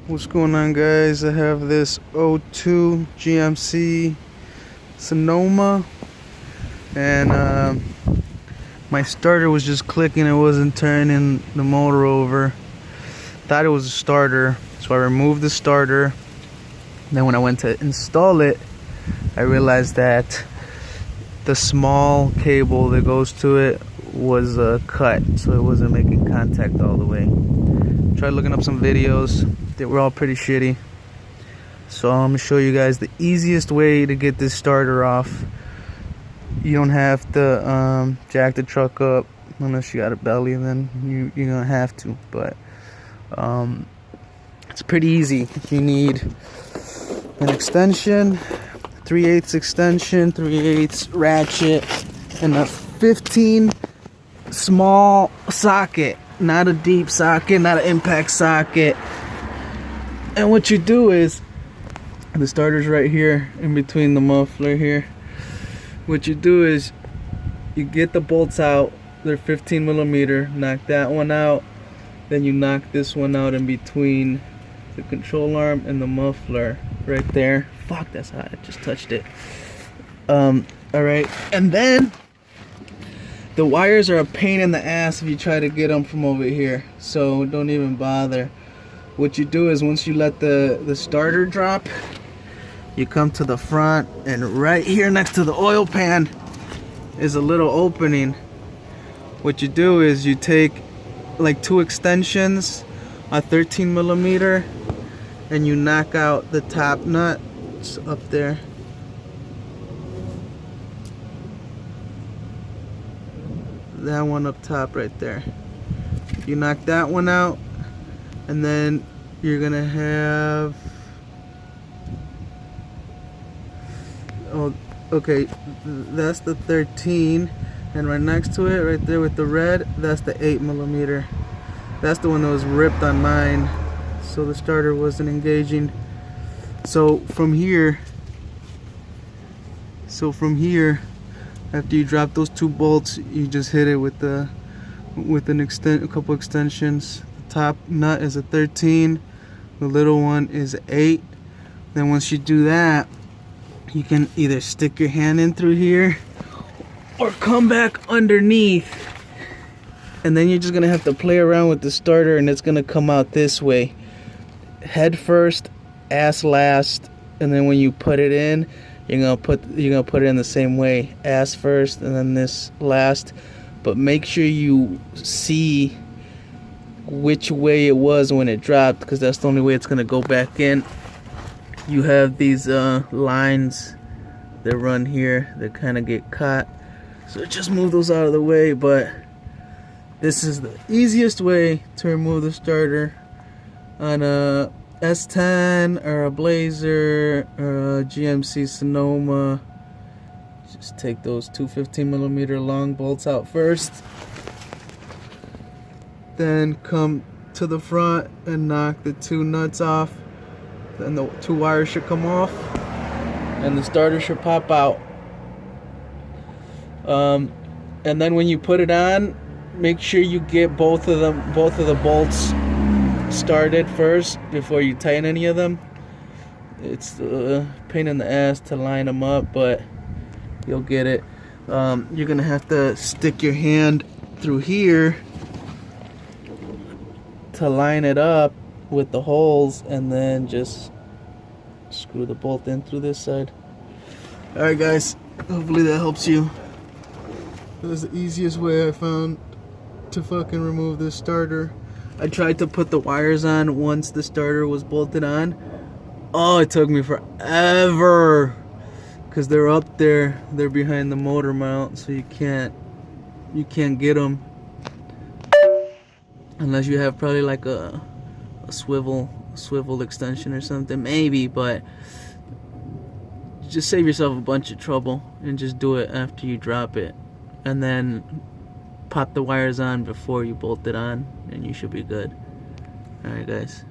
What's going on, guys? I have this O2 GMC Sonoma, and my starter was just clicking. It wasn't turning the motor over. Thought it was a starter, so I removed the starter. Then when I went to install it, I realized that the small cable that goes to it was cut, so it wasn't making contact all the way. Tried looking up some videos. They were all pretty shitty. So I'm gonna show you guys the easiest way to get this starter off. You don't have to jack the truck up unless you got a belly, then you're gonna have to. But it's pretty easy. You need an extension, 3/8 extension, 3/8 ratchet, and a 15 small socket. Not a deep socket, not an impact socket. And what you do is, the starter's right here in between the muffler here. What you do is you get the bolts out. They're 15 millimeter. Knock that one out. Then you knock this one out in between the control arm and the muffler right there. Fuck, that's hot. I just touched it. Alright, and then the wires are a pain in the ass if you try to get them from over here, so don't even bother. What you do is, once you let the starter drop, you come to the front, and right here next to the oil pan is a little opening. What you do is you take like 2 extensions, a 13 millimeter, and you knock out the top nut. It's up there. That one up top right there. You knock that one out, and then you're gonna have, oh, okay, that's the 13, and right next to it, right there with the red, that's the 8 millimeter. That's the one that was ripped on mine, so the starter wasn't engaging. So from here, after you drop those 2 bolts, you just hit it with a couple extensions. The top nut is a 13, the little one is 8. Then once you do that, you can either stick your hand in through here or come back underneath, and then you're just gonna have to play around with the starter, and it's gonna come out this way, head first, ass last. And then when you put it in, you're gonna put it in the same way, ass first and then this last. But make sure you see which way it was when it dropped, because that's the only way it's gonna go back in. You have these lines that run here that kind of get caught, so just move those out of the way. But this is the easiest way to remove the starter on a S10 or a Blazer or a GMC Sonoma. Just take those 2 15 millimeter long bolts out first, then come to the front and knock the 2 nuts off. Then the 2 wires should come off and the starter should pop out. And then when you put it on, make sure you get both of the bolts started first before you tighten any of them. It's a pain in the ass to line them up, but you'll get it. You're gonna have to stick your hand through here to line it up with the holes, and then just screw the bolt in through this side. Alright guys, hopefully that helps you. That was the easiest way I found to fucking remove this starter. I tried to put the wires on once the starter was bolted on. Oh, it took me forever, because they're up there, they're behind the motor mount, so you can't get them unless you have probably like a swivel extension or something, maybe. But just save yourself a bunch of trouble and just do it after you drop it, and then pop the wires on before you bolt it on, and you should be good. Alright guys.